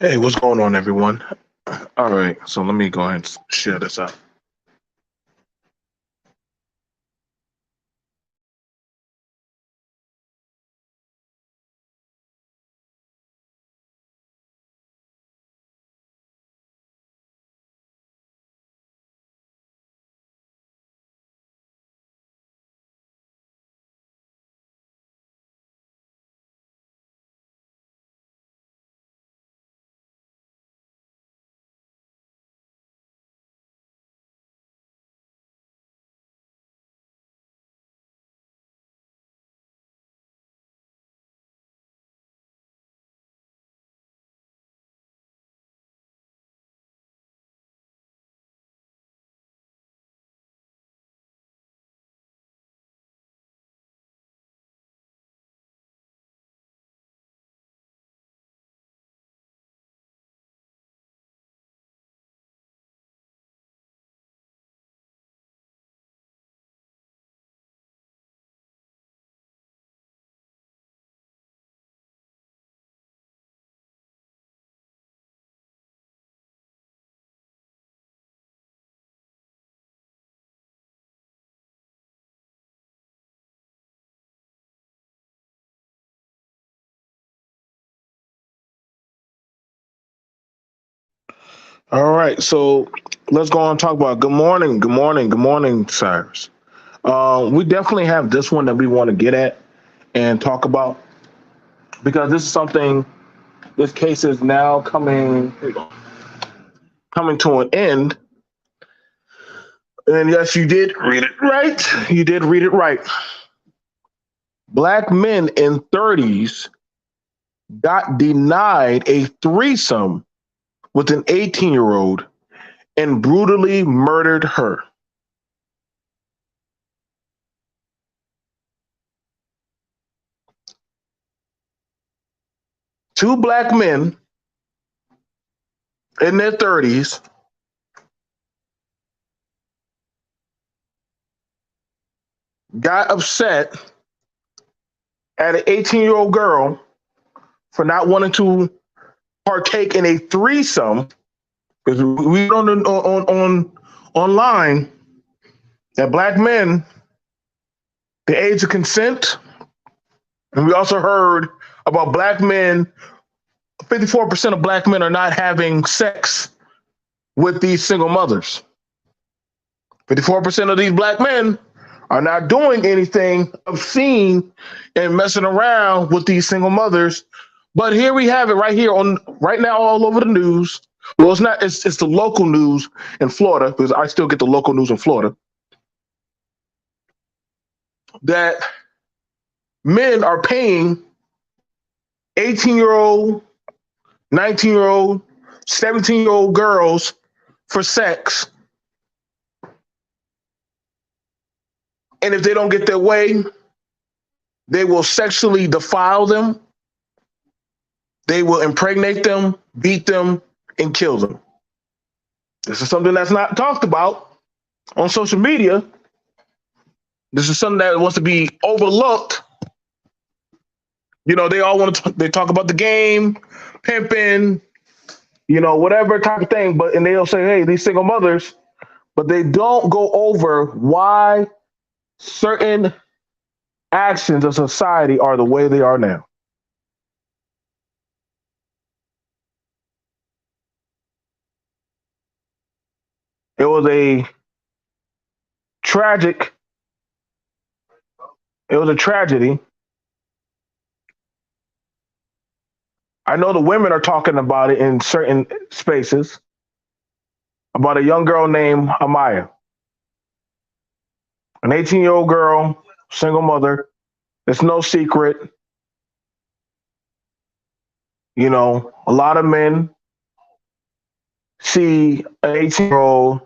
Hey, what's going on, everyone? All right, so let me go ahead and share this out. All right, so let's go on and talk about good morning, good morning, good morning, Cyrus. We definitely have this one that we want to get at and talk about because this is something. This case is now coming to an end. And yes, you did read it right. You did read it right. Black men in 30s got denied a threesome with an 18-year-old and brutally murdered her. Two black men in their 30s got upset at an 18-year-old girl for not wanting to partake in a threesome because we on online that black men, the age of consent, and we also heard about black men. 54% of black men are not having sex with these single mothers. 54% of these black men are not doing anything obscene and messing around with these single mothers. But here we have it right here on right now all over the news. Well, it's not. It's the local news in Florida because I still get the local news in Florida that men are paying 18-year-old, 19-year-old, 17-year-old girls for sex. And if they don't get their way, they will sexually defile them. They will impregnate them, beat them, and kill them. This is something that's not talked about on social media. This is something that wants to be overlooked. You know, they all want to. They talk about the game, pimping, whatever type of thing. But and they'll say, "Hey, these single mothers," but they don't go over why certain actions of society are the way they are now. It was a tragic. It was a tragedy. I know the women are talking about it in certain spaces about a young girl named Amaya, an 18-year-old girl, single mother. It's no secret. A lot of men see an 18-year-old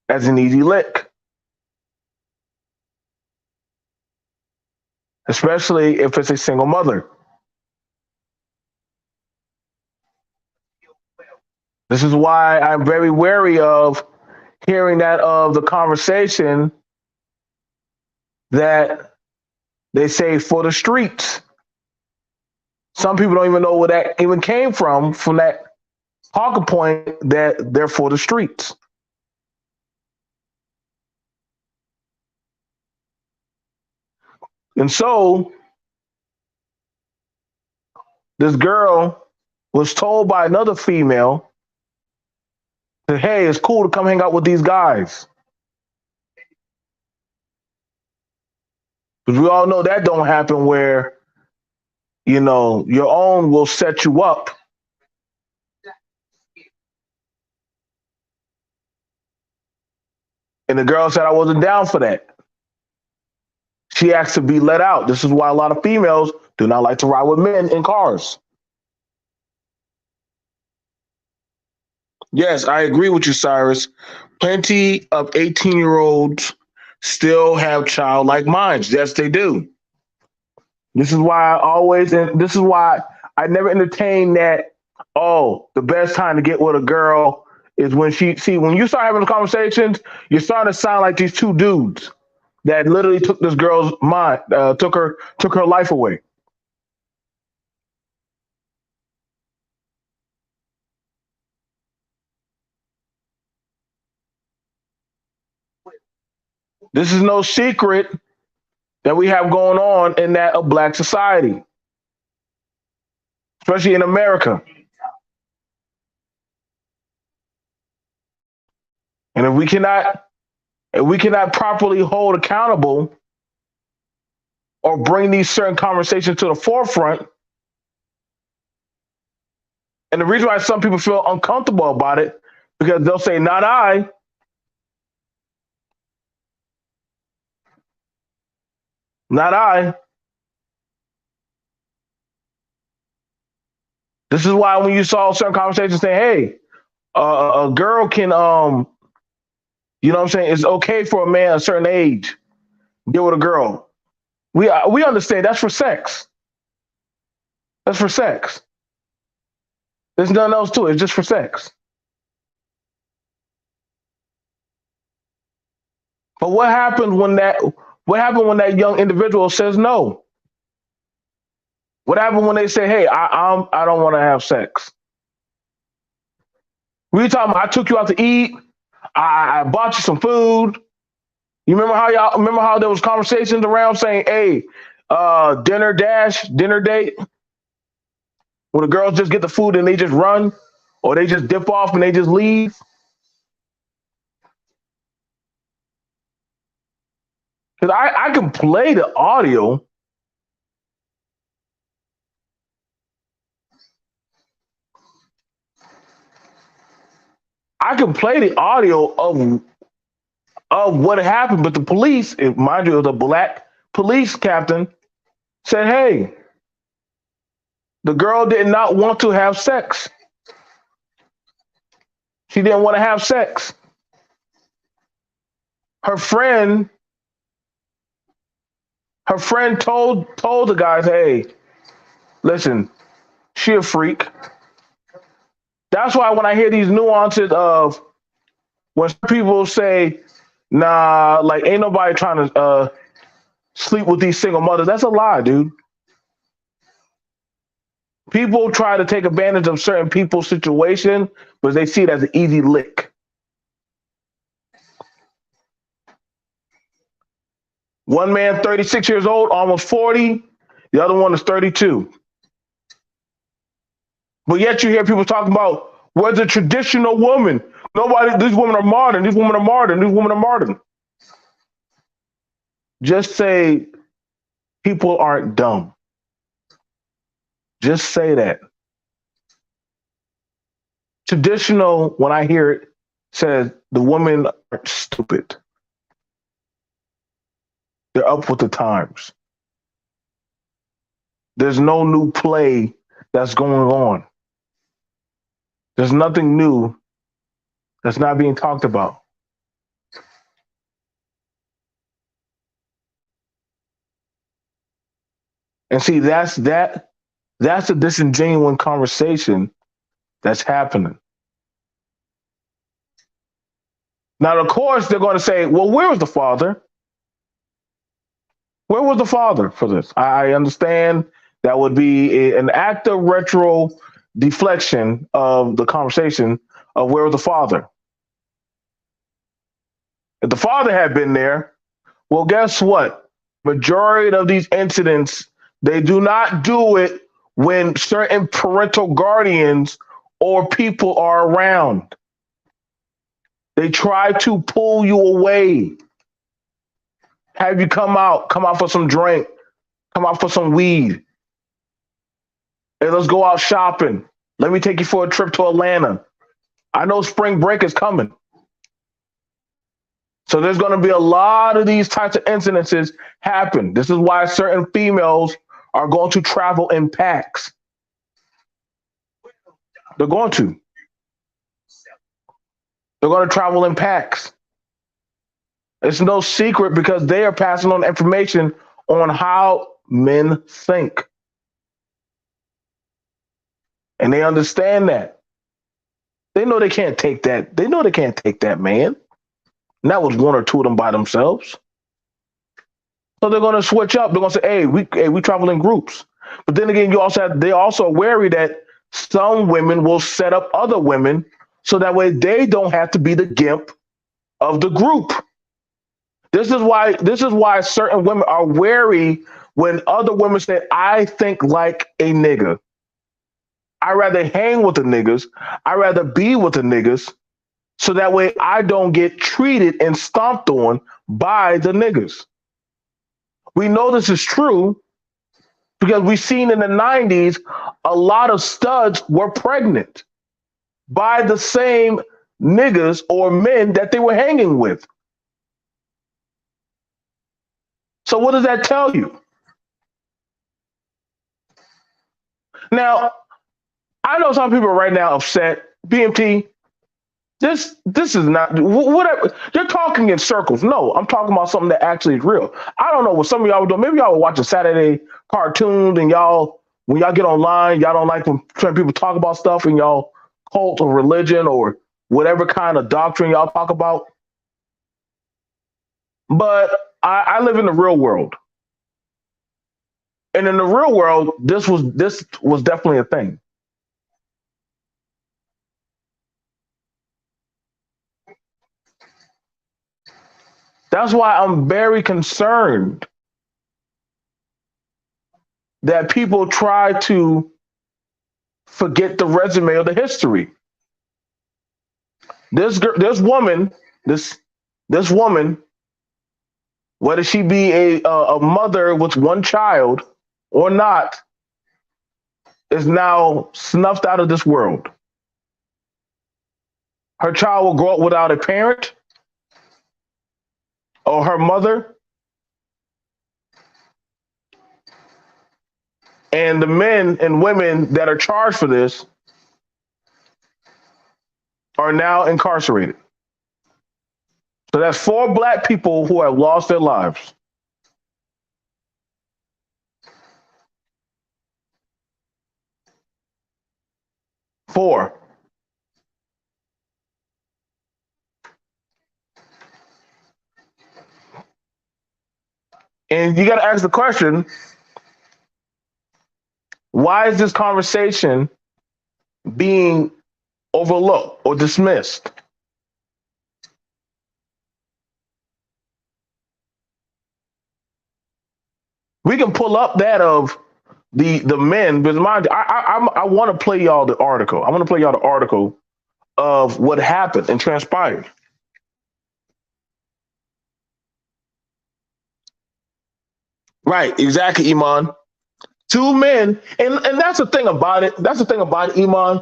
as an easy lick, especially if it's a single mother. This is why I'm very wary of hearing that of the conversation that they say for the streets. Some people don't even know where that even came from that talking point that they're for the streets. And so this girl was told by another female that, hey, it's cool to come hang out with these guys. Because we all know that don't happen where, your own will set you up. And the girl said, I wasn't down for that. She asked to be let out. This is why a lot of females do not like to ride with men in cars. Yes, I agree with you, Cyrus. Plenty of 18-year-olds still have childlike minds. Yes, they do. This is why I never entertain that, oh, the best time to get with a girl is when when you start having conversations, you're starting to sound like these two dudes that literally took this girl's mind, took her life away. This is no secret that we have going on in that of black society, especially in America. And if we cannot properly hold accountable or bring these certain conversations to the forefront, and the reason why some people feel uncomfortable about it, because they'll say, not I, not I. This is why when you saw certain conversations saying, hey, a girl can, you know what I'm saying, it's okay for a man a certain age deal with a girl. We understand that's for sex. That's for sex. There's nothing else to it. It's just for sex. But what happened when that young individual says no? What happened when they say, hey, I don't want to have sex? We talking about I took you out to eat, I bought you some food. You remember how there was conversations around saying, hey, dinner date, where the girls just get the food and they just run, or they just dip off and they just leave. Because I can play the audio. I can play the audio of what happened, but the police, mind you, the black police captain said, hey, the girl did not want to have sex. She didn't want to have sex. Her friend, told the guys, hey, listen, she a freak. That's why when I hear these nuances of when people say, nah, like ain't nobody trying to sleep with these single mothers, that's a lie, dude. People try to take advantage of certain people's situation because they see it as an easy lick. One man, 36 years old, almost 40. The other one is 32. But yet you hear people talking about where's the traditional woman? Nobody, these women are modern. These women are modern. These women are modern. Just say people aren't dumb. Just say that. Traditional, when I hear it, says the women are stupid. They're up with the times. There's no new play that's going on. There's nothing new that's not being talked about. And see, that's a disingenuous conversation that's happening. Now, of course, they're going to say, well, where was the father? Where was the father for this? I understand That would be an active retro deflection of the conversation of where was the father. If the father had been there, well, guess what? Majority of these incidents, they do not do it when certain parental guardians or people are around. They try to pull you away. Have you come out for some drink, come out for some weed. Hey, let's go out shopping. Let me take you for a trip to Atlanta. I know spring break is coming. So there's going to be a lot of these types of incidences happen. This is why certain females are going to travel in packs. They're going to. They're going to travel in packs. It's no secret because they are passing on information on how men think. And they understand that. They know they can't take that. They know they can't take that man. And that was one or two of them by themselves. So they're going to switch up. They're going to say, hey, we travel in groups. But then again, they also are wary that some women will set up other women so that way they don't have to be the gimp of the group. This is why certain women are wary when other women say, I think like a nigga. I rather hang with the niggas. I rather be with the niggas so that way I don't get treated and stomped on by the niggas. We know this is true because we've seen in the 90s a lot of studs were pregnant by the same niggas or men that they were hanging with. So what does that tell you? Now, I know some people right now upset. BMT, this is not whatever. You're talking in circles. No, I'm talking about something that actually is real. I don't know what some of y'all were doing. Maybe y'all were watching Saturday cartoons and when y'all get online, y'all don't like when people talk about stuff and y'all cult or religion or whatever kind of doctrine y'all talk about. But I live in the real world. And in the real world, this was definitely a thing. That's why I'm very concerned that people try to forget the resume of the history. This woman, whether she be a mother with one child or not, is now snuffed out of this world. Her child will grow up without a parent or her mother. And the men and women that are charged for this are now incarcerated. So that's 4 Black people who have lost their lives. Four. And you got to ask the question, why is this conversation being overlooked or dismissed? We can pull up that of the men, but mind, I want to play y'all the article. I want to play y'all the article of what happened and transpired. Right, exactly, Iman. 2 men, and that's the thing about it. That's the thing about it, Iman,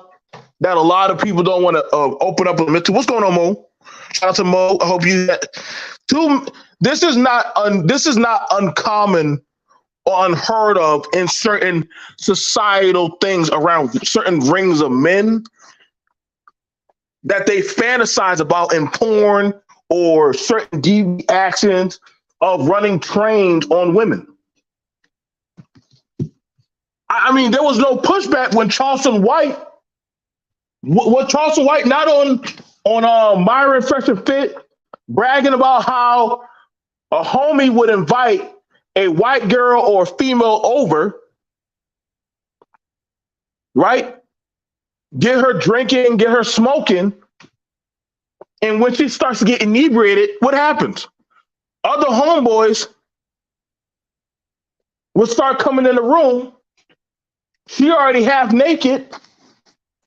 that a lot of people don't want to open up and admit to. What's going on, Mo? Shout out to Mo. I hope you. This is not uncommon or unheard of in certain societal things around certain rings of men that they fantasize about in porn or certain deviant actions of running trains on women. I mean, there was no pushback when Charleston White, not on Myron Fresh and Fit, bragging about how a homie would invite a white girl or female over right? Get her drinking, get her smoking. And when she starts to get inebriated, what happens? Other homeboys will start coming in the room. She already half naked.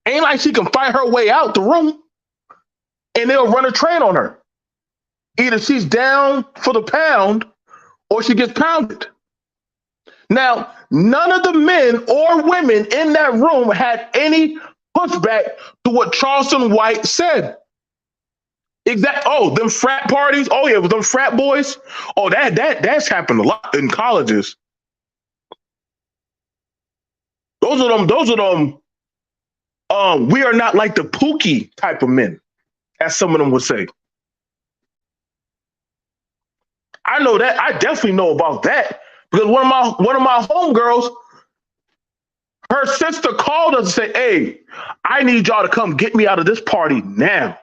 Ain't like she can fight her way out the room. And they'll run a train on her. Either she's down for the pound or she gets pounded. Now, none of the men or women in that room had any pushback to what Charleston White said. Oh, them frat parties. Oh yeah, with them frat boys. Oh, that's happened a lot in colleges. Those are them. We are not like the Pookie type of men, as some of them would say. I know that. I definitely know about that because one of my homegirls, her sister called us and said, "Hey, I need y'all to come get me out of this party now."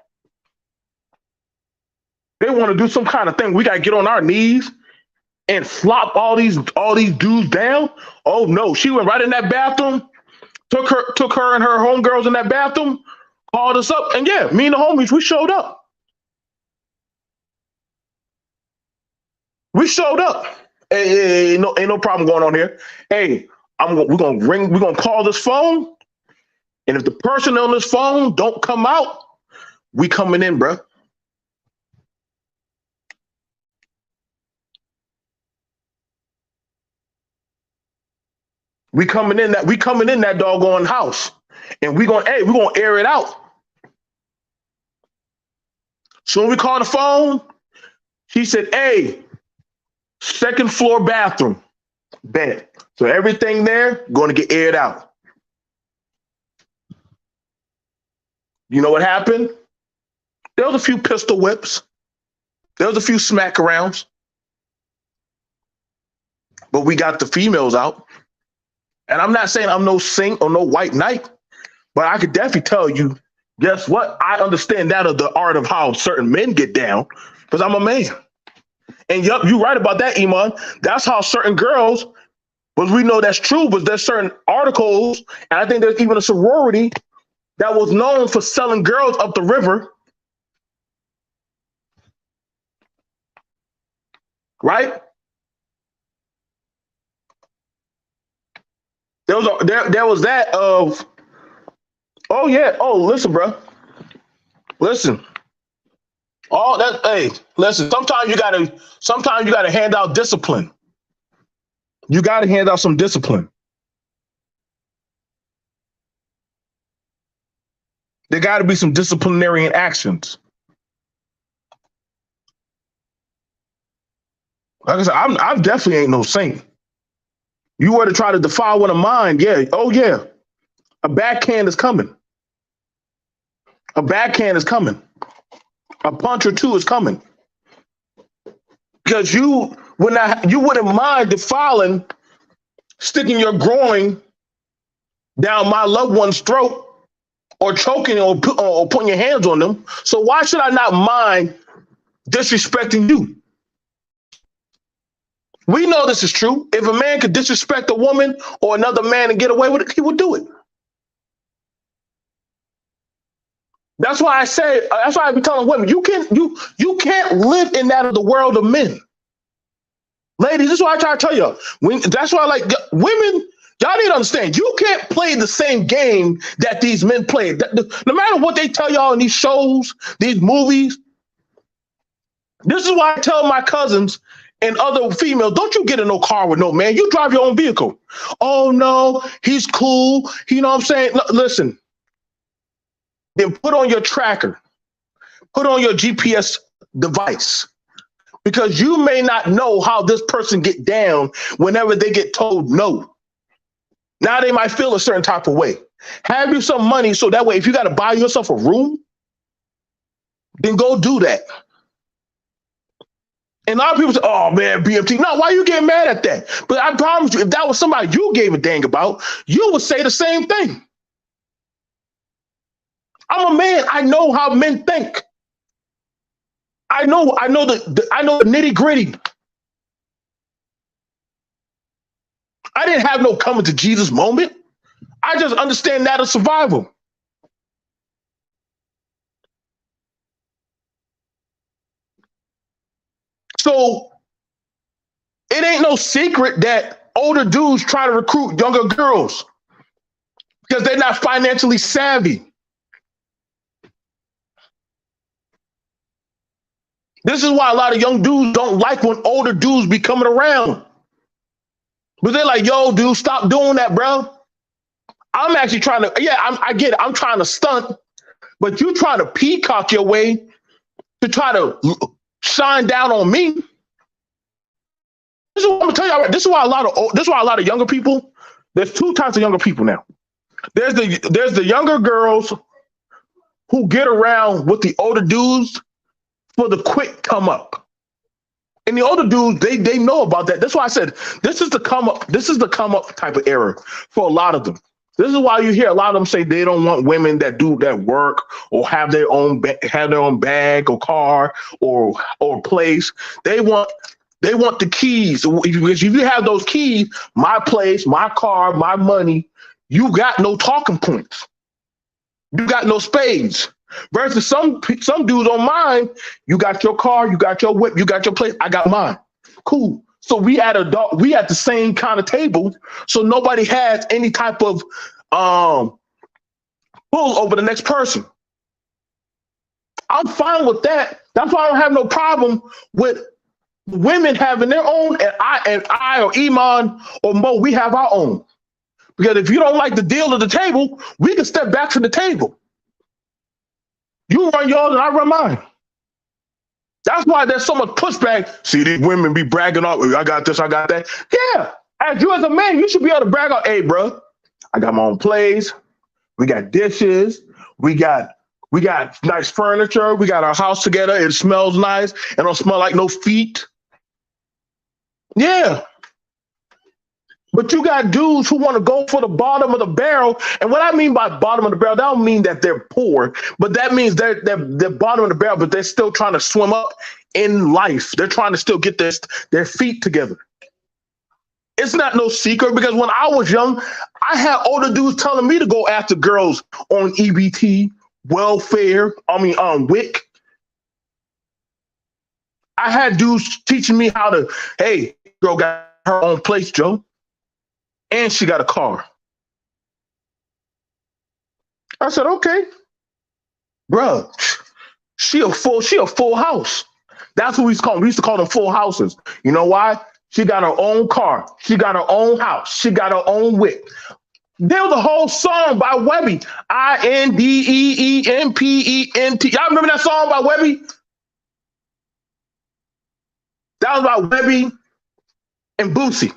They want to do some kind of thing. We got to get on our knees and flop all these dudes down. Oh no, she went right in that bathroom, took her and her homegirls in that bathroom, called us up, and yeah, me and the homies, we showed up. We showed up. Hey, ain't no problem going on here. Hey, we're gonna call this phone, and if the person on this phone don't come out, we coming in, bro. We coming in that doggone house, and we're gonna air it out. So when we call the phone, she said, "Hey, second floor bathroom, bed." So everything there going to get aired out. You know what happened? There was a few pistol whips. There was a few smack arounds. But we got the females out. And I'm not saying I'm no saint or no white knight, but I could definitely tell you, guess what? I understand that of the art of how certain men get down because I'm a man. And yup, you're right about that, Iman. That's how certain girls, but we know that's true, but there's certain articles, and I think there's even a sorority that was known for selling girls up the river. Right? There was that of, oh yeah, oh listen, bro, listen, all that, hey, listen. Sometimes you gotta hand out discipline. You gotta hand out some discipline. There got to be some disciplinary actions. Like I said, I'm definitely ain't no saint. You were to try to defile one of mine, yeah. Oh yeah, a backhand is coming. A backhand is coming. A punch or two is coming. Because you wouldn't mind defiling, sticking your groin down my loved one's throat, or choking or putting your hands on them. So why should I not mind disrespecting you? We know this is true. If a man could disrespect a woman or another man and get away with it, he would do it. That's why I be telling women, you can't live in that of the world of men. Ladies, this is why I try to tell you. That's why, like, women, y'all need to understand, you can't play the same game that these men play. No matter what they tell y'all in these shows, these movies, this is why I tell my cousins and other females, don't you get in no car with no man. You drive your own vehicle. Oh, no, he's cool. You know what I'm saying? Listen, then put on your tracker. Put on your GPS device. Because you may not know how this person get down whenever they get told no. Now they might feel a certain type of way. Have you some money so that way if you got to buy yourself a room, then go do that. And a lot of people say, oh man, BMT. No, why you getting mad at that? But I promise you, if that was somebody you gave a dang about, you would say the same thing. I'm a man. I know how men think. I know the nitty gritty. I didn't have no coming to Jesus moment. I just understand that as survival. So it ain't no secret that older dudes try to recruit younger girls because they're not financially savvy. This is why a lot of young dudes don't like when older dudes be coming around. But they're like, yo, dude, stop doing that, bro. I'm actually trying to, yeah, I get it. I'm trying to stunt, but you trying to peacock your way to try to shine down on me. This is what I'm gonna tell you. This is why a lot of younger people. There's two types of younger people now. There's the younger girls who get around with the older dudes for the quick come up. And the older dudes, they know about that. That's why I said this is the come up. This is the come up type of era for a lot of them. This is why you hear a lot of them say they don't want women that do that work or have their own bag or car or place. They want the keys. Because if you have those keys, my place, my car, my money, you got no talking points. You got no spades. Versus some dudes on mine, you got your car, you got your whip, you got your place, I got mine. Cool. So we at the same kind of table. So nobody has any type of pull over the next person. I'm fine with that. That's why I don't have no problem with women having their own, and I or Iman or Mo, we have our own. Because if you don't like the deal of the table, we can step back from the table. You run yours and I run mine. That's why there's so much pushback. See, these women be bragging off, I got this, I got that. Yeah, as you as a man, you should be able to brag out, hey, bro, I got my own place. We got dishes. We got nice furniture. We got our house together. It smells nice. It don't smell like no feet. Yeah. But you got dudes who want to go for the bottom of the barrel. And what I mean by bottom of the barrel, that don't mean that they're poor, but that means they're bottom of the barrel, but they're still trying to swim up in life. They're trying to still get their feet together. It's not no secret because when I was young, I had older dudes telling me to go after girls on EBT, welfare, WIC. I had dudes teaching me how to, hey, girl got her own place, Joe. And she got a car. I said, okay, bro, she a full house. That's what we used to call them. We used to call them full houses. You know why? She got her own car. She got her own house. She got her own whip. There was a whole song by Webby. INDEEMPENT. Y'all remember that song by Webby? That was by Webby and Boosie.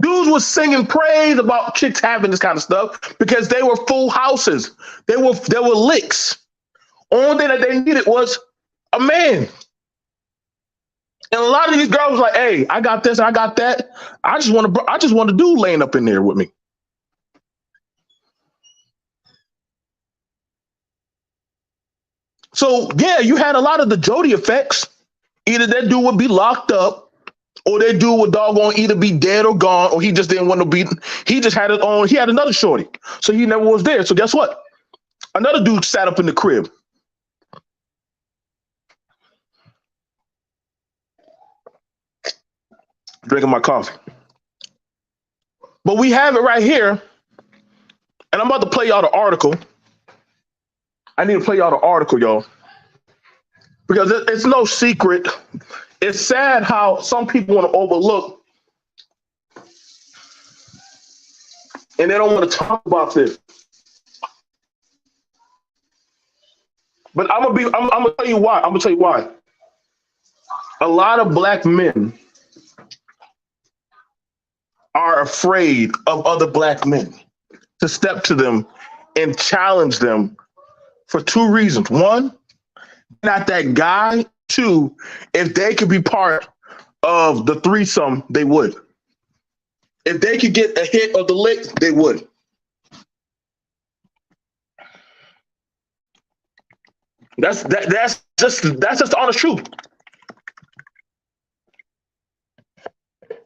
Dudes was singing praise about chicks having this kind of stuff because they were full houses. They were licks. Only thing that they needed was a man. And a lot of these girls was like, hey, I got this, I got that. I just want a dude laying up in there with me. So yeah, you had a lot of the Jody effects. Either that dude would be locked up, or that dude would doggone either be dead or gone, or he just didn't want to be. He just had it on. He had another shorty, so he never was there. So guess what? Another dude sat up in the crib. Drinking my coffee. But we have it right here, and I'm about to play y'all the article. I need to play y'all the article, y'all, because it's no secret. It's sad how some people want to overlook, and they don't want to talk about this. But I'm gonna tell you why. I'm gonna tell you why. A lot of black men are afraid of other black men to step to them and challenge them for two reasons. One, not that guy. Two, if they could be part of the threesome, they would. If they could get a hit of the lick, they would. That's just the honest truth.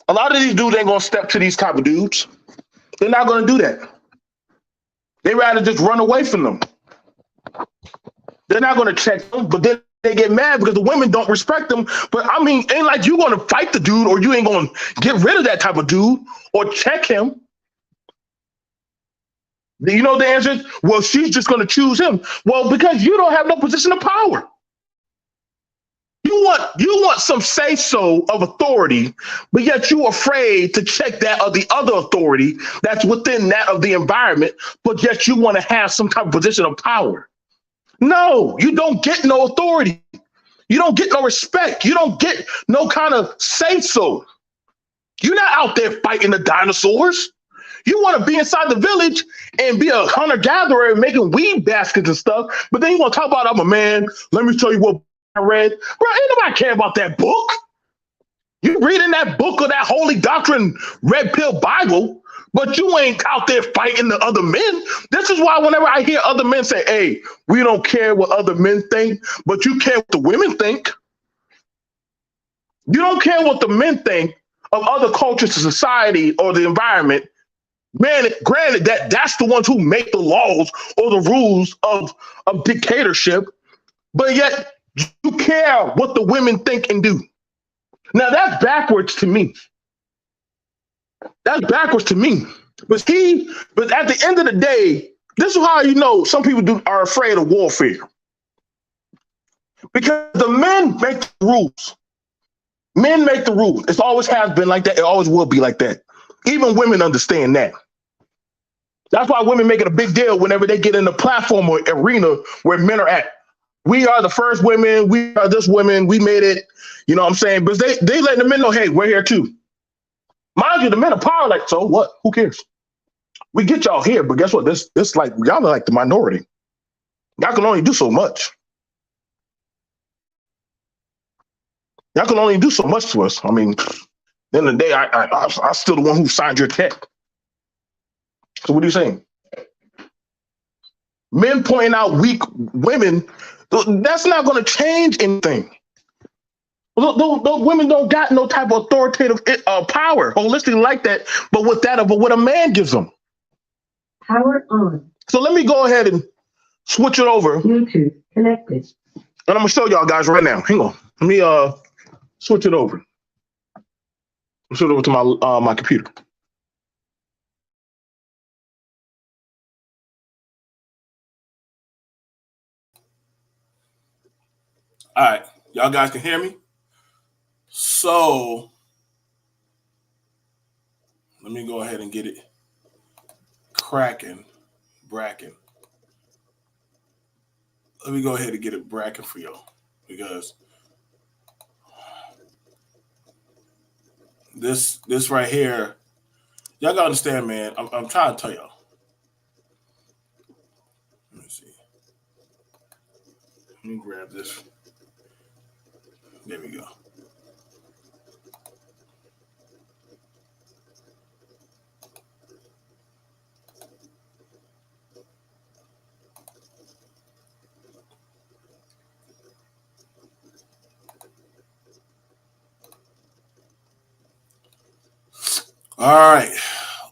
A lot of these dudes ain't gonna step to these type of dudes. They're not gonna do that. They rather just run away from them. They're not gonna check them, but then they get mad because the women don't respect them. But I mean, ain't like you gonna fight the dude or you ain't gonna get rid of that type of dude or check him. You know the answer is, well, she's just gonna choose him. Well, because you don't have no position of power. You want some say so of authority, but yet you're afraid to check that of the other authority that's within that of the environment, but yet you want to have some type of position of power. No, you don't get no authority. You don't get no respect. You don't get no kind of say so. You're not out there fighting the dinosaurs. You want to be inside the village and be a hunter gatherer and making weed baskets and stuff, but then you want to talk about I'm a man. Let me tell you what I read. Bro, ain't nobody care about that book. You reading that book of that holy doctrine, red pill Bible, but you ain't out there fighting the other men. This is why whenever I hear other men say, hey, we don't care what other men think, but you care what the women think. You don't care what the men think of other cultures, to society, or the environment. Man, granted that's the ones who make the laws or the rules of dictatorship, but yet you care what the women think and do. Now that's backwards to me. That's backwards to me. But at the end of the day, this is how you know some people are afraid of warfare. Because the men make the rules. Men make the rules. It always has been like that. It always will be like that. Even women understand that. That's why women make it a big deal whenever they get in the platform or arena where men are at. We are the first women. We are this women. We made it. You know what I'm saying? But they let the men know, hey, we're here too. Mind you, the men are power. Like, so what? Who cares? We get y'all here, but guess what? This like y'all are like the minority. Y'all can only do so much. Y'all can only do so much to us. I mean, at the end of the day, I'm still the one who signed your check. So what are you saying? Men pointing out weak women, that's not going to change anything. Those women don't got no type of authoritative power, holistically like that, but with that of what a man gives them. Power on. So let me go ahead and switch it over. Bluetooth connected. And I'm gonna show y'all guys right now. Hang on. Let me switch it over. Switch it over to my computer. All right, y'all guys can hear me? So let me go ahead and get it cracking, bracking. Let me go ahead and get it bracking for y'all because this right here, y'all gotta understand, man. I'm trying to tell y'all. Let me see. Let me grab this. There we go. All right.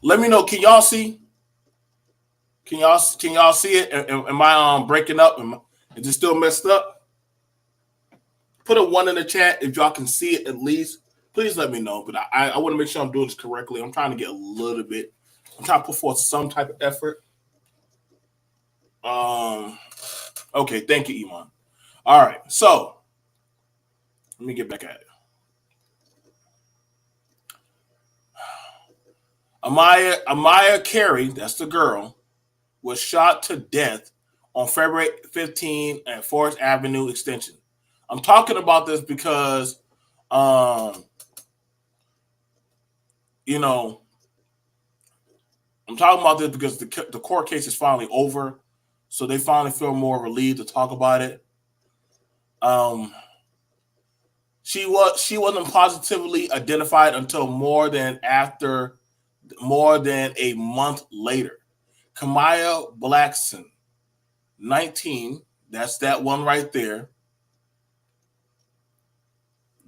Let me know. Can y'all see? Can y'all see it? Am I breaking up? Is it still messed up? Put a 1 in the chat if y'all can see it at least. Please let me know. But I want to make sure I'm doing this correctly. I'm trying to get a little bit. I'm trying to put forth some type of effort. Okay. Thank you, Iman. All right. So let me get back at it. Amaya Carey, that's the girl, was shot to death on February 15 at Forest Avenue Extension. I'm talking about this because, you know, I'm talking about this because the court case is finally over, so they finally feel more relieved to talk about it. She wasn't positively identified until more than a month later. Kamaya Blackson, 19, that's that one right there.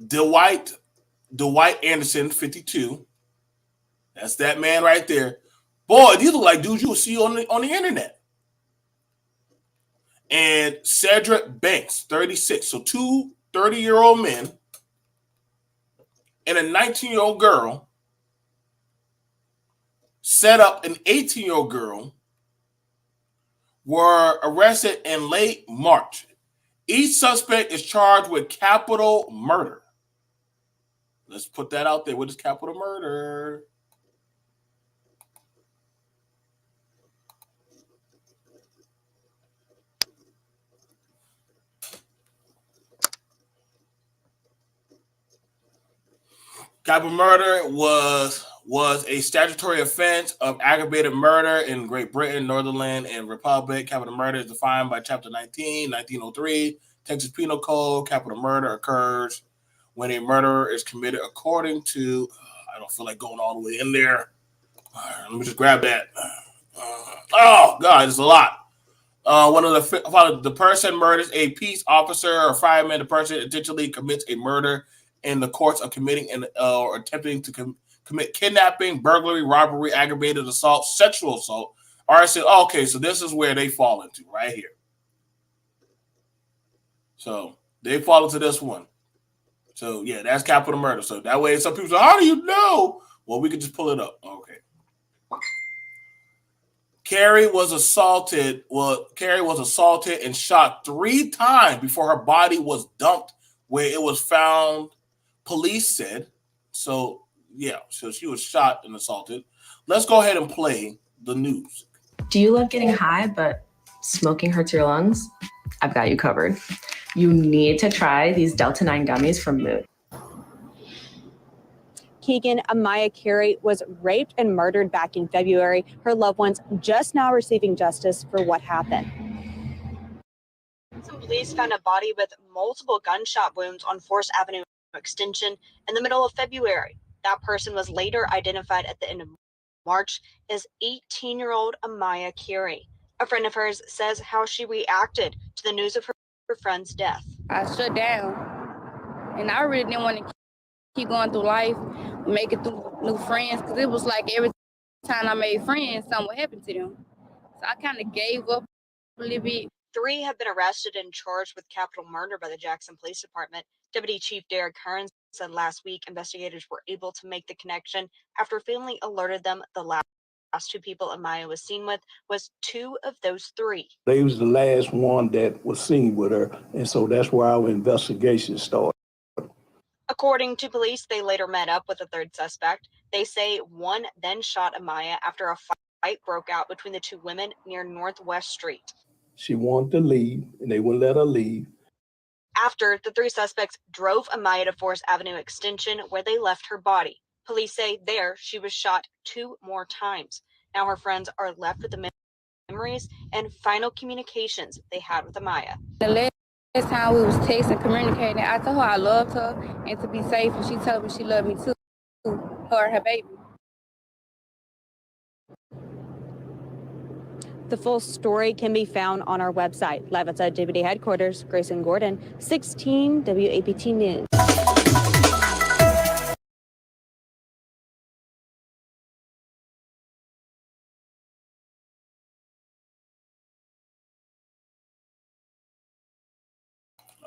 Dwight Dwight Anderson, 52. That's that man right there. Boy, these look like dudes you will see on the internet. And Cedric Banks, 36. So two 30-year-old men and a 19-year-old girl set up an 18-year-old girl were arrested in late March. Each suspect is charged with capital murder. Let's put that out there. What is capital murder? Capital murder was a statutory offense of aggravated murder in Great Britain, Northern and Republic. Capital murder is defined by Chapter 19, 1903, Texas Penal Code. Capital murder occurs when a murder is committed according to, I don't feel like going all the way in there. Let me just grab that. Oh, God, it's a lot. One of the person murders a peace officer or fireman. The person intentionally commits a murder in the course of committing or attempting to commit kidnapping, burglary, robbery, aggravated assault, sexual assault, arson. Okay, so this is where they fall into right here. So they fall into this one. So yeah, that's capital murder. So that way, some people say, "How do you know?" Well, we could just pull it up. Okay. Carrie was assaulted and shot 3 times before her body was dumped where it was found, police said. So, yeah, so she was shot and assaulted. Let's go ahead and play the news. Do you love getting high, but smoking hurts your lungs? I've got you covered. You need to try these Delta 9 gummies from Mood. Keegan Amaya Carey was raped and murdered back in February. Her loved ones just now receiving justice for what happened. Some police found a body with multiple gunshot wounds on Forest Avenue Extension in the middle of February. That person was later identified at the end of March as 18-year-old Amaya Carey. A friend of hers says how she reacted to the news of her friend's death. I shut down, and I really didn't want to keep going through life, making through new friends, because it was like every time I made friends, something would happen to them. So I kind of gave up a little bit. 3 have been arrested and charged with capital murder by the Jackson Police Department. Deputy Chief Derek Hearns said last week investigators were able to make the connection after family alerted them the last 2 people Amaya was seen with was 2 of those 3. They was the last one that was seen with her, and so that's where our investigation started. According to police, they later met up with a 3rd suspect. They say one then shot Amaya after a fight broke out between the 2 women near Northwest Street. She wanted to leave, and they wouldn't let her leave. After, the 3 suspects drove Amaya to Forest Avenue Extension, where they left her body. Police say there she was shot 2 more times. Now her friends are left with the memories and final communications they had with Amaya. The last time we was texting, communicating, I told her I loved her and to be safe, and she told me she loved me too, her and her baby. The full story can be found on our website. Live outside Deputy Headquarters, Grayson Gordon, 16 WAPT News.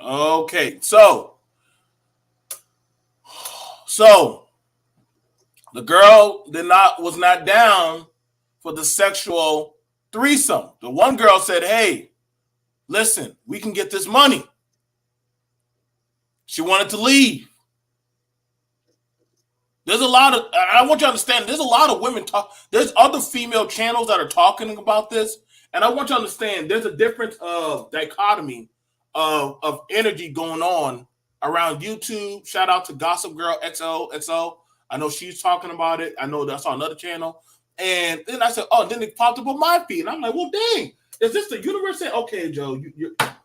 Okay, so the girl was not down for the sexual threesome. The one girl said, "Hey, listen, we can get this money." She wanted to leave. There's a lot of, I want you to understand, there's a lot of women there's other female channels that are talking about this. And I want you to understand there's a difference of dichotomy of energy going on around YouTube. Shout out to Gossip Girl XOXO. I know she's talking about it. I know that's on another channel. And then I said, oh, then it popped up on my feed. And I'm like, well, dang, is this the universe saying, okay, Joe,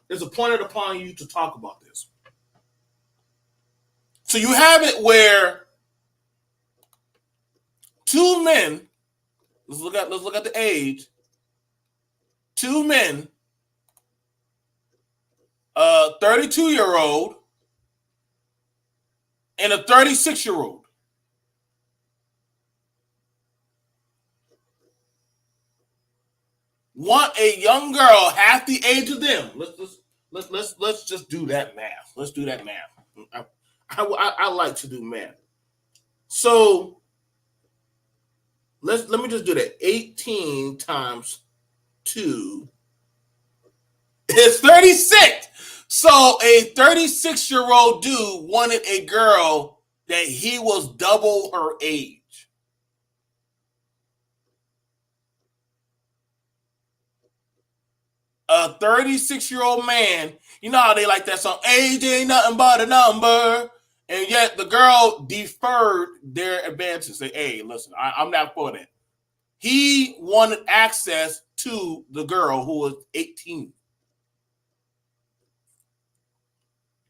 there's a point upon you to talk about this. So you have it where 2 men, let's look at the age, 2 men, 32-year-old and a 36-year-old. Want a young girl half the age of them. Let's just do that math. Let's do that math. I like to do math. So let me just do that. 18 times 2 is 36. So a 36-year-old dude wanted a girl that he was double her age. A 36-year-old man, you know how they like that song, age ain't nothing but a number. And yet the girl deferred their advances. Say, hey, listen, I'm not for that. He wanted access to the girl who was 18.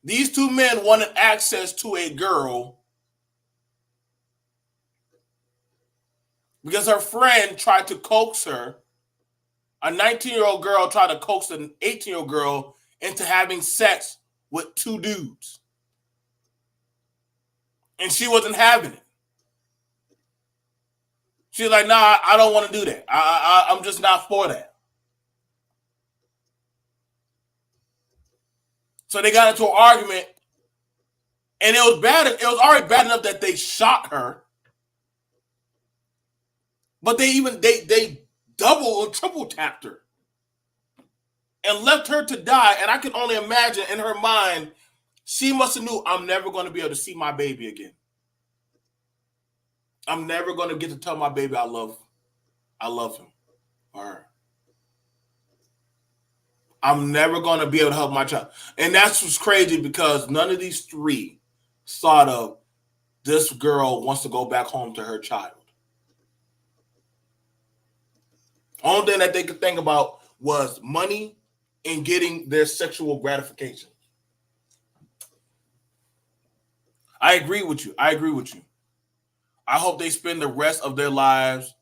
These two men wanted access to a girl because her friend tried to coax her. A 19-year-old girl tried to coax an 18-year-old girl into having sex with two dudes. And she wasn't having it. She's like, nah, I don't want to do that. I'm just not for that. So they got into an argument, and it was bad. It was already bad enough that they shot her, but they double or triple tapped her and left her to die. And I can only imagine in her mind, she must have knew, I'm never going to be able to see my baby again. I'm never going to get to tell my baby I love him or her. I'm never going to be able to help my child. And that's what's crazy, because none of these three thought of, this girl wants to go back home to her child. Only thing that they could think about was money and getting their sexual gratification. I agree with you. I hope they spend the rest of their lives,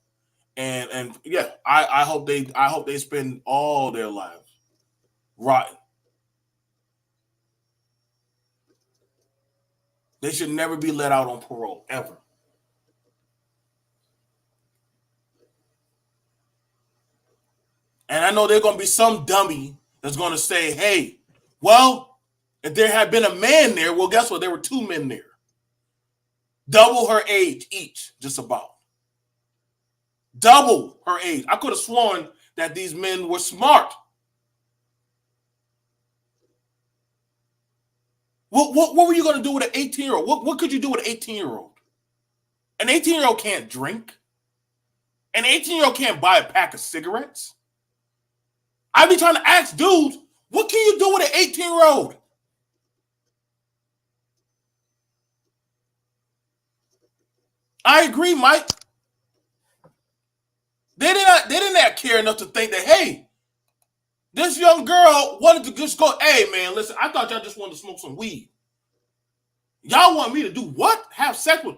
and yeah, I hope they spend all their lives rotten. They should never be let out on parole, ever. And I know there's going to be some dummy that's going to say, hey, well, if there had been a man there, well, guess what? There were two men there. Double her age each, just about. Double her age. I could have sworn that these men were smart. What were you going to do with an 18-year-old? What could you do with an 18-year-old? An 18-year-old can't drink. An 18-year-old can't buy a pack of cigarettes. I be trying to ask dudes, what can you do with an 18-year-old? I agree, Mike. They didn't care enough to think that, hey, this young girl wanted to just go, hey, man, listen, I thought y'all just wanted to smoke some weed. Y'all want me to do what? Have sex with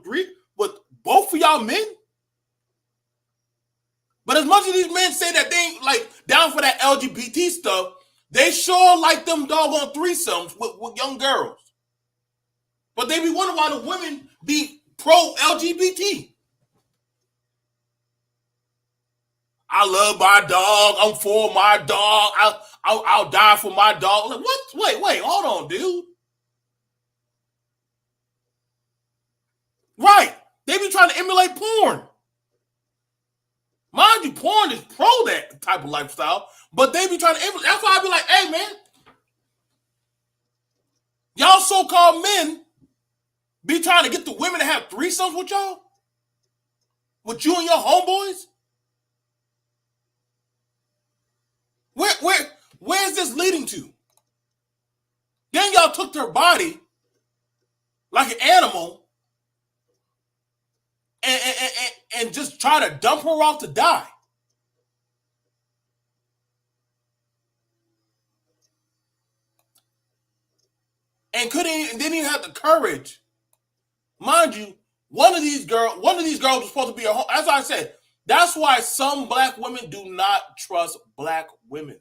both of y'all men? But as much as these men say that they ain't like down for that LGBT stuff, they sure like them doggone threesomes with young girls. But they be wondering why the women be pro-LGBT. I love my dog. I'm for my dog. I'll die for my dog. Like, what? Wait, hold on, dude. Right. They be trying to emulate porn. Mind you, porn is pro that type of lifestyle, but they be trying to emulate. That's why I be like, hey, man, y'all so-called men be trying to get the women to have threesomes with y'all? With you and your homeboys? Where is this leading to? Then y'all took their body like an animal and just try to dump her off to die. And didn't even have the courage. Mind you, one of these girls was supposed to be a home. As I said, that's why some black women do not trust black women.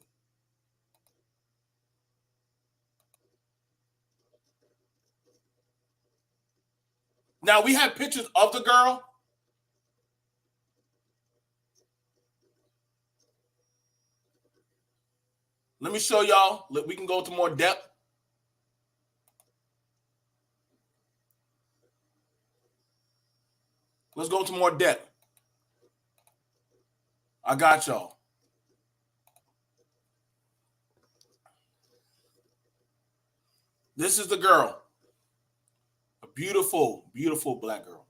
Now we have pictures of the girl. Let me show y'all. We can go into more depth. Let's go into more depth. I got y'all. This is the girl. A beautiful, beautiful black girl.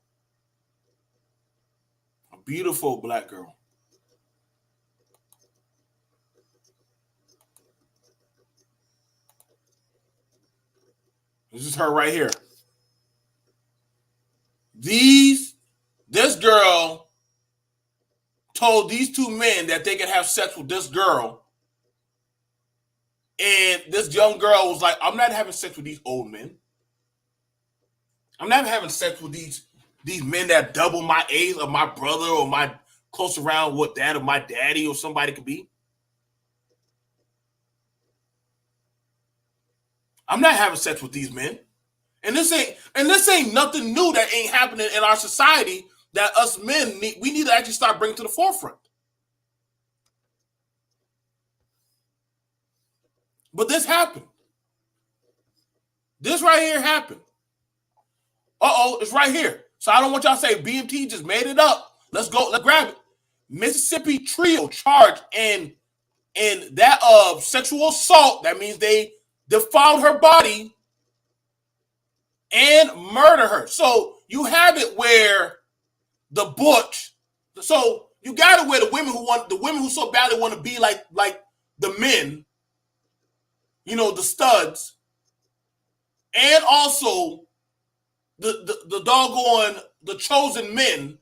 A beautiful black girl. This is her right here. This girl told these two men that they could have sex with this girl. And this young girl was like, I'm not having sex with these old men. I'm not having sex with these men that double my age of my brother or my close around what that of my daddy or somebody could be. I'm not having sex with these men. And this ain't nothing new that ain't happening in our society that us men we need to actually start bringing to the forefront. But this happened. This right here happened. Uh-oh, it's right here. So I don't want y'all to say BMT just made it up. Let's go, let's grab it. Mississippi trio charged in that of sexual assault. That means they defiled her body and murder her. So you have it where the butch. So you got it where the women who so badly want to be like the men, you know, the studs, and also the doggone the chosen men.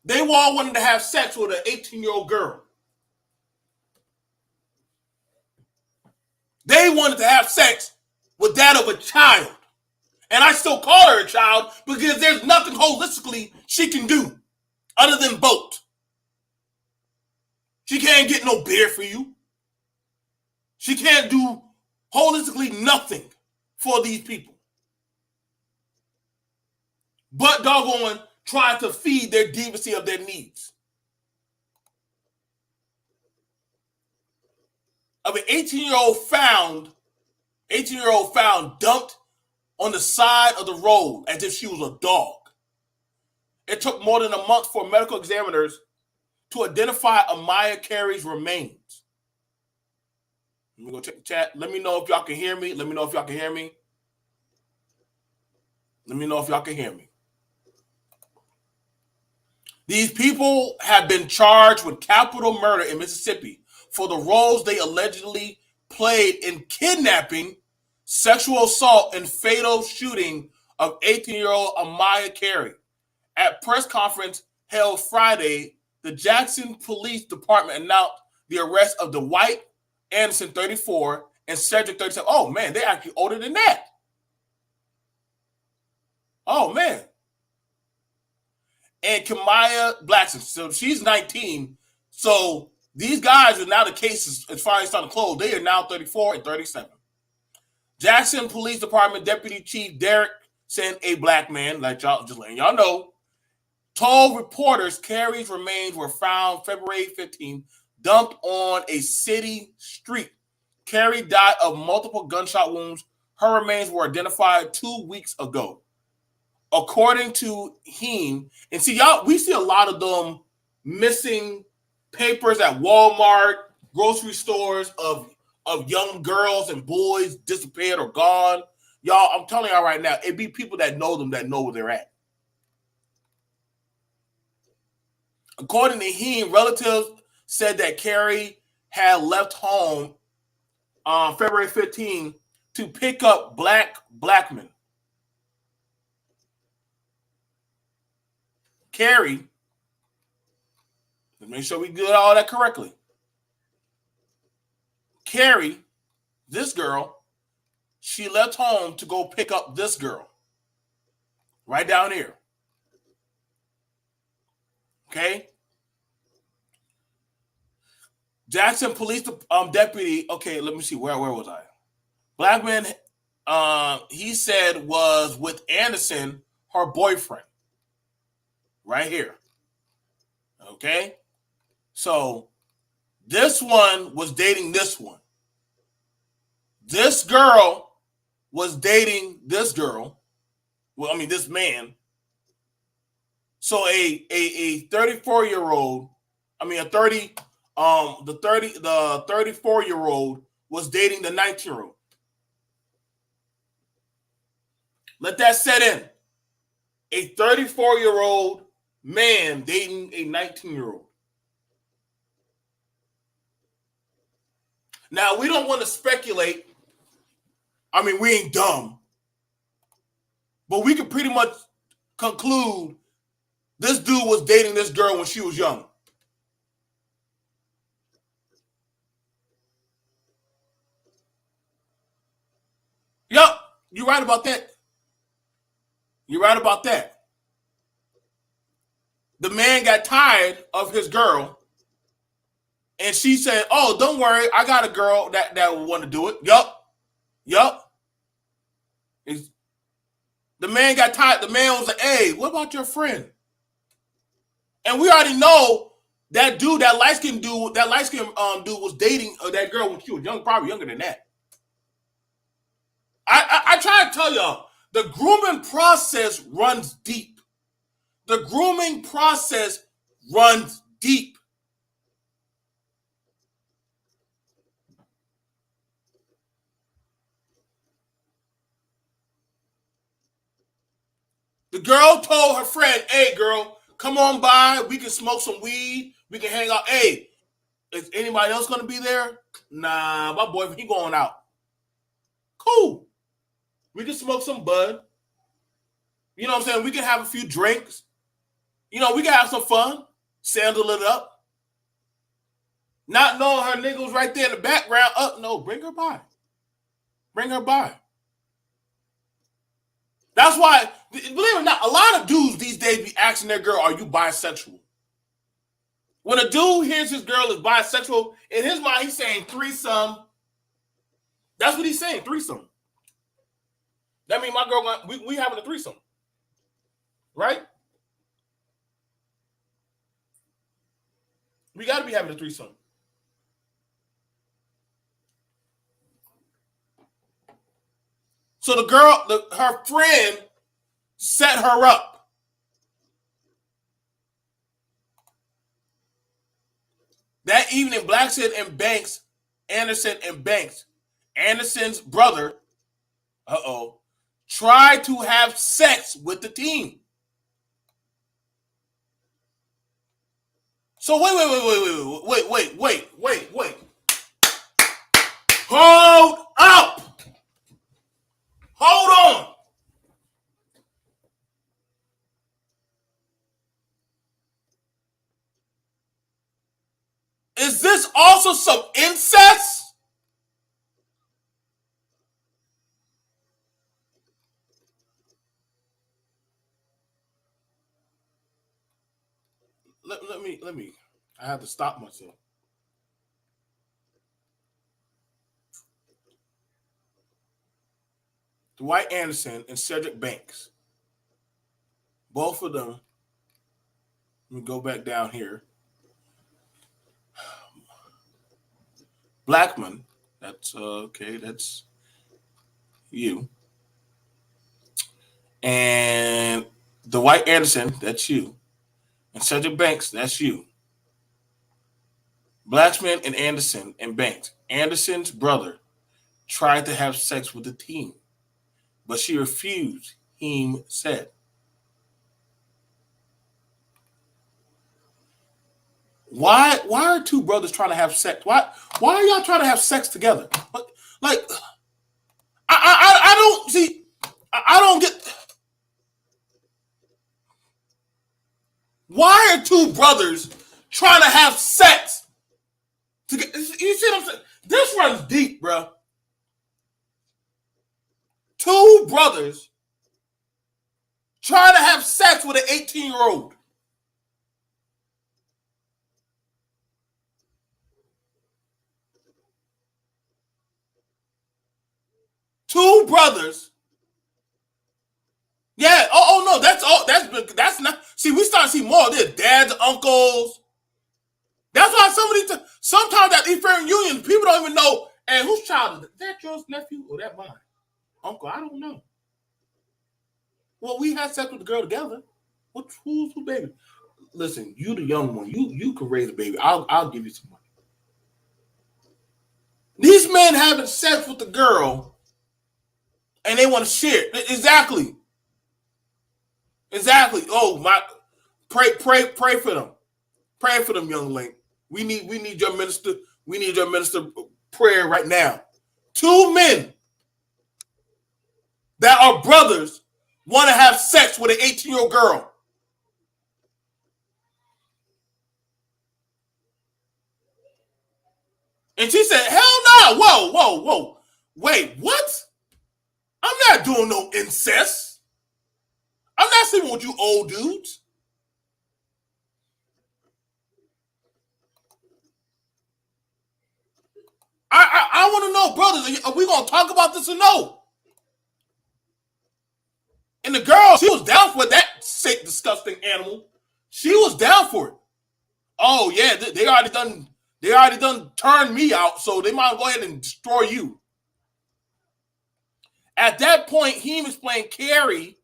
They all wanted to have sex with an 18-year-old girl. They wanted to have sex with that of a child. And I still call her a child because there's nothing holistically she can do other than vote. She can't get no beer for you. She can't do holistically nothing for these people. But doggone trying to feed their deviancy of their needs. Of an 18-year-old found dumped on the side of the road as if she was a dog. It took more than a month for medical examiners to identify Amaya Carey's remains. Let me go check the chat. Let me know if y'all can hear me. Let me know if y'all can hear me. Let me know if y'all can hear me. These people have been charged with capital murder in Mississippi for the roles they allegedly played in kidnapping, sexual assault, and fatal shooting of 18-year-old Amaya Carey. At press conference held Friday, the Jackson Police Department announced the arrest of Dwight Anderson, 34, and Cedric, 37. Oh, man, they're actually older than that. Oh, man. And Kamaya Blackson, so she's 19. So these guys are now the cases, as far as starting to close, they are now 34 and 37. Jackson Police Department Deputy Chief Derek sent a black man, like y'all, just letting y'all know, told reporters Carey's remains were found February 15, dumped on a city street. Carey died of multiple gunshot wounds. Her remains were identified 2 weeks ago. According to him, and see, y'all, we see a lot of them missing papers at Walmart, grocery stores of young girls and boys disappeared or gone. Y'all, I'm telling y'all right now, it'd be people that know them that know where they're at. According to him, relatives said that Carey had left home on February 15 to pick up black men. Carey, let's make sure we get all that correctly. Carey, this girl, she left home to go pick up this girl. Right down here. Okay? Jackson Police Deputy, okay, let me see, where was I? Black man he said was with Anderson, her boyfriend. Right here. Okay? So this one was dating this one. This girl was dating this girl. Well, I mean, this man. So a 34-year-old, I mean the 34-year-old was dating the 19-year-old. Let that set in. A 34-year-old man dating a 19-year-old. Now, we don't want to speculate. I mean, we ain't dumb. But we can pretty much conclude this dude was dating this girl when she was young. Yup, you're right about that. You're right about that. The man got tired of his girl, and she said, "Oh, don't worry, I got a girl that will want to do it." Yup. The man got tired. The man was like, "Hey, what about your friend?" And we already know that dude, that light skinned dude was dating that girl when she was young, probably younger than that. I try to tell y'all, the grooming process runs deep. The grooming process runs deep. The girl told her friend, "Hey, girl, come on by. We can smoke some weed. We can hang out. Hey, is anybody else going to be there?" "Nah, my boyfriend, he going out." "Cool. We can smoke some bud. You know what I'm saying? We can have a few drinks. You know, we can have some fun. Sandal it up." Not knowing her nigga was right there in the background. No, bring her by. Bring her by. That's why, believe it or not, a lot of dudes these days be asking their girl, "Are you bisexual?" When a dude hears his girl is bisexual, in his mind, he's saying threesome. That's what he's saying, threesome. That means my girl, we having a threesome. Right? We got to be having a threesome. So the girl, her friend set her up. That evening, Anderson's brother, tried to have sex with the team. So wait. Hold up. Hold on. Is this also some incest? Let me. I have to stop myself. Dwight Anderson and Cedric Banks. Both of them. Let me go back down here. Blackman. That's okay. That's you. And Dwight Anderson. That's you. And Cedric Banks. That's you. Blackman and Anderson and Banks. Anderson's brother tried to have sex with the team, but she refused, Heem said. Why are two brothers trying to have sex? Why are y'all trying to have sex together? Like, I don't see. I don't get. Why are two brothers trying to have sex together? You see what I'm saying? This runs deep, bro. Two brothers trying to have sex with an 18-year-old. Two brothers. Yeah. Oh no. That's all. That's not. See, we start to see more of this. Dads, uncles. That's why sometimes at these family unions, people don't even know. And whose child is it? Is that yours, nephew, or that mine? Uncle, I don't know. Well, we had sex with the girl together. Who's baby? Listen, you the young one. You can raise a baby. I'll give you some money. These men having sex with the girl, and they want to share. Exactly. Oh my! Pray for them. Pray for them, young lady. We need your minister. We need your minister prayer right now. 2 men that are brothers want to have sex with an 18-year-old girl. And she said, hell no. Whoa. Wait, what? I'm not doing no incest. I'm not sleeping with you old dudes. I want to know, brothers, are we going to talk about this or no? And the girl, she was down for that sick, disgusting animal. She was down for it. Oh, yeah, they already done turned me out, so they might go ahead and destroy you. At that point, he explained Carrie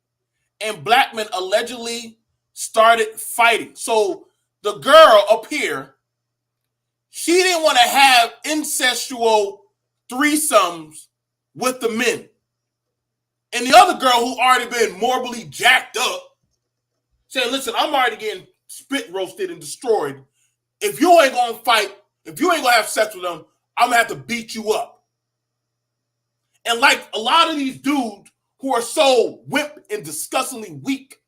and Blackman allegedly started fighting. So the girl up here, she didn't want to have incestual threesomes with the men. And the other girl who already been morbidly jacked up said, listen, I'm already getting spit roasted and destroyed. If you ain't going to fight, if you ain't going to have sex with them, I'm going to have to beat you up. And like a lot of these dudes who are so wimp and disgustingly weak,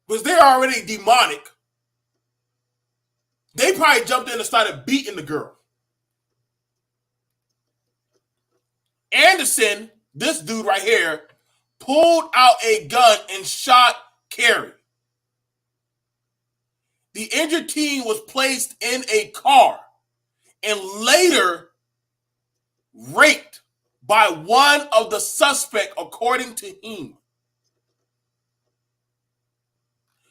because they're already demonic, they probably jumped in and started beating the girl. Anderson, this dude right here, pulled out a gun and shot Carrie. The injured teen was placed in a car and later raped by one of the suspects, according to him.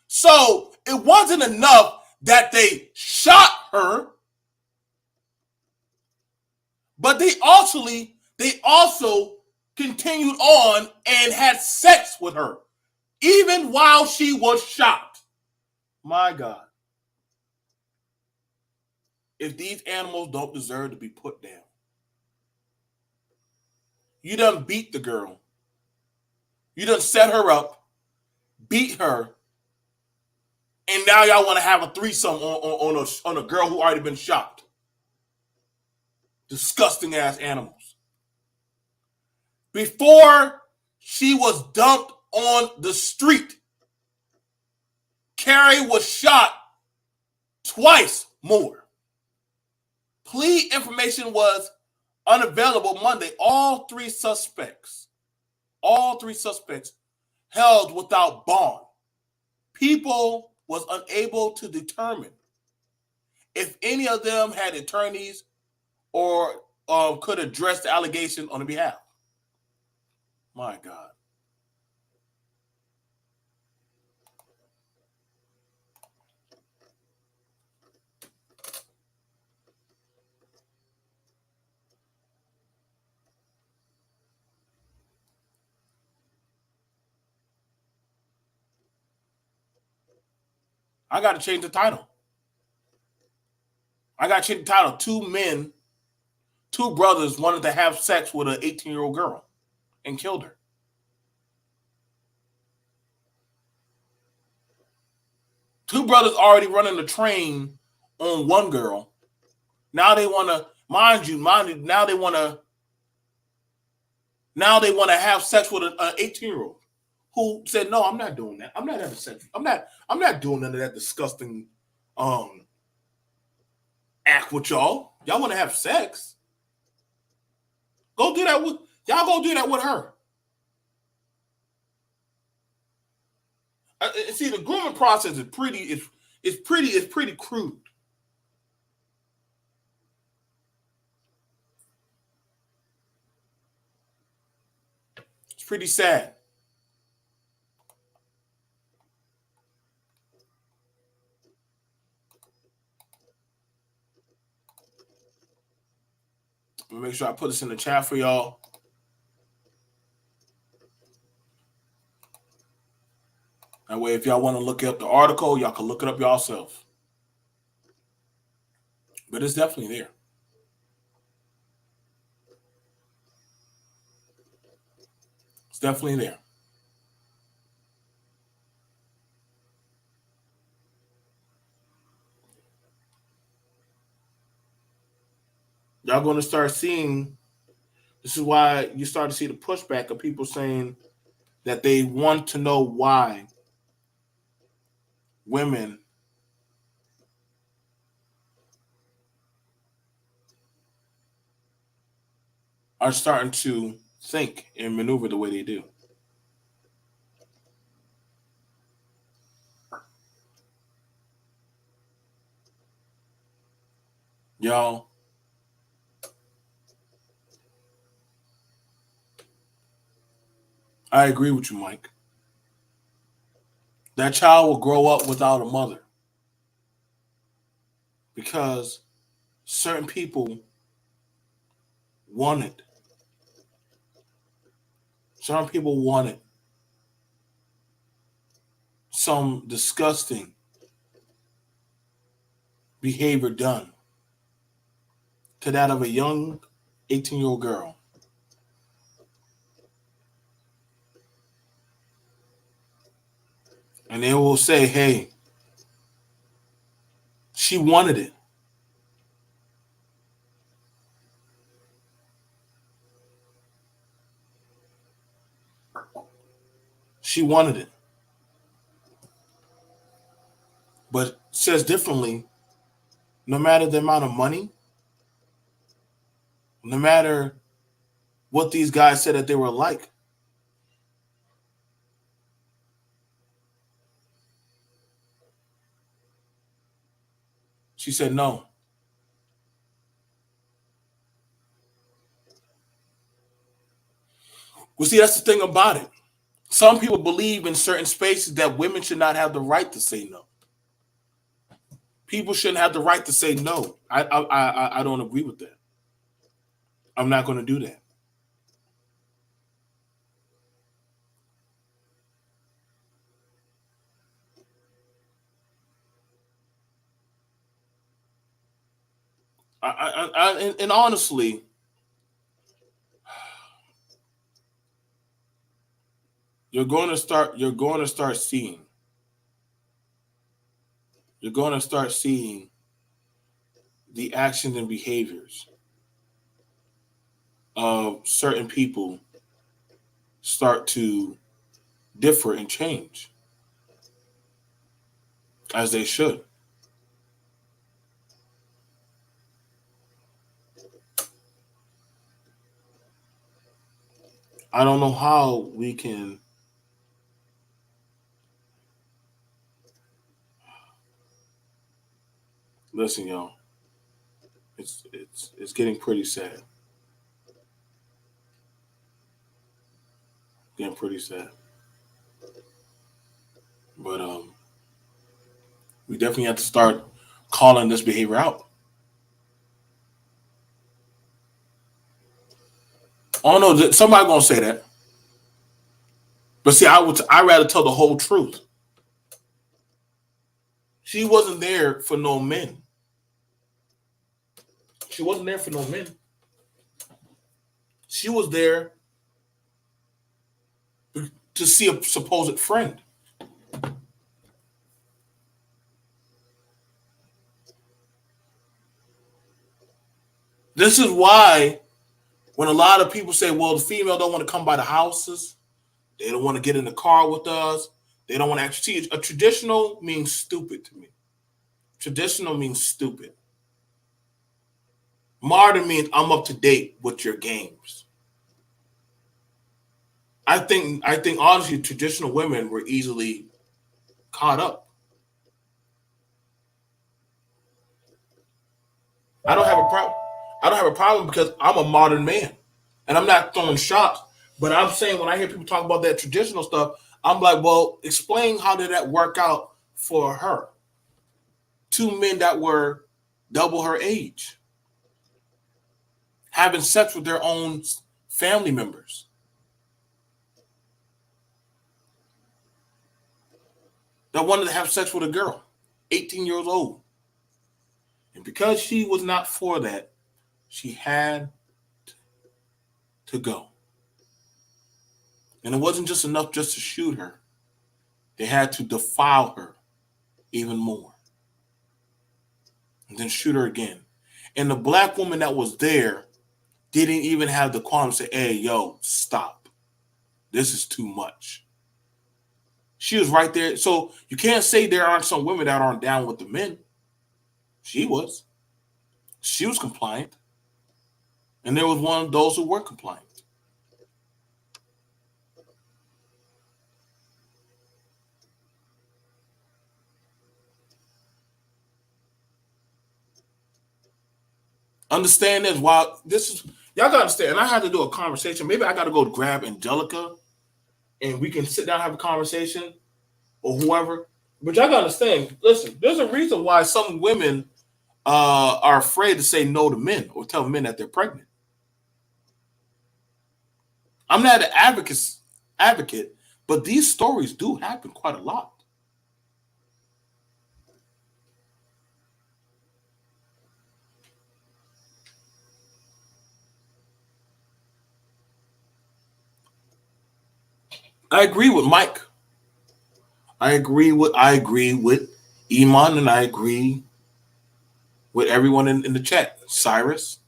So it wasn't enough that they shot her, but they also continued on and had sex with her, even while she was shot. My God. If these animals don't deserve to be put down. You done beat the girl. You done set her up, beat her, and now y'all want to have a threesome on a girl who already been shot. Disgusting ass animals. Before she was dumped on the street, Carrie was shot twice more. Plea information was unavailable Monday. All three suspects held without bond. People was unable to determine if any of them had attorneys or could address the allegation on their behalf. My God. I got to change the title. Two brothers wanted to have sex with an 18-year-old girl and killed her. Two brothers already running the train on one girl. Now they want to, now they want to have sex with an 18-year-old who said, no, I'm not doing that. I'm not having sex. I'm not doing none of that disgusting act with y'all. Y'all want to have sex? Go do that with her. See, the grooming process is pretty crude. It's pretty sad. Let me make sure I put this in the chat for y'all. That way, if y'all want to look up the article, y'all can look it up yourself. But it's definitely there. It's definitely there. Y'all going to start seeing, this is why you start to see the pushback of people saying that they want to know why women are starting to think and maneuver the way they do. Y'all, I agree with you, Mike. That child will grow up without a mother because certain people want it. Certain people wanted some disgusting behavior done to that of a young 18-year-old girl. And they will say, hey, she wanted it. She wanted it. But says differently, no matter the amount of money, no matter what these guys said that they were like, she said no. Well, see, that's the thing about it. Some people believe in certain spaces that women should not have the right to say no. People shouldn't have the right to say no. I don't agree with that. I'm not going to do that. And honestly, you're going to start seeing the actions and behaviors of certain people start to differ and change, as they should. I don't know how we can listen, y'all. It's getting pretty sad. Getting pretty sad. But we definitely have to start calling this behavior out. I don't know. Somebody gonna say that, but see, I rather tell the whole truth. She wasn't there for no men. She wasn't there for no men. She was there to see a supposed friend. This is why when a lot of people say, well, the female don't want to come by the houses, they don't want to get in the car with us, they don't want to actually see. A traditional means stupid to me. Traditional means stupid. Modern means I'm up to date with your games. I think honestly, traditional women were easily caught up. I don't have a problem. I don't have a problem because I'm a modern man, and I'm not throwing shots. But I'm saying when I hear people talk about that traditional stuff, I'm like, well, explain how did that work out for her? Two men that were double her age, having sex with their own family members. That wanted to have sex with a girl, 18 years old. And because she was not for that, she had to go. And it wasn't just enough just to shoot her. They had to defile her even more. And then shoot her again. And the black woman that was there didn't even have the qualm to say, hey, yo, stop. This is too much. She was right there. So you can't say there aren't some women that aren't down with the men. She was. She was compliant. And there was one of those who were compliant. Understand this. While this is, y'all gotta understand, and I had to do a conversation. Maybe I gotta go grab Angelica and we can sit down and have a conversation or whoever. But y'all gotta understand, listen, there's a reason why some women are afraid to say no to men or tell men that they're pregnant. I'm not an advocate, but these stories do happen quite a lot. I agree with Mike. I agree with Iman, and I agree with everyone in the chat. Cyrus,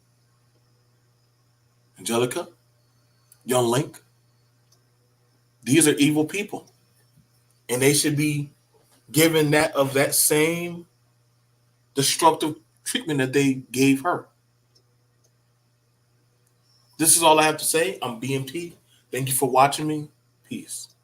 Angelica, Young Link. These are evil people. And they should be given that same destructive treatment that they gave her. This is all I have to say. I'm BMT. Thank you for watching me. Peace.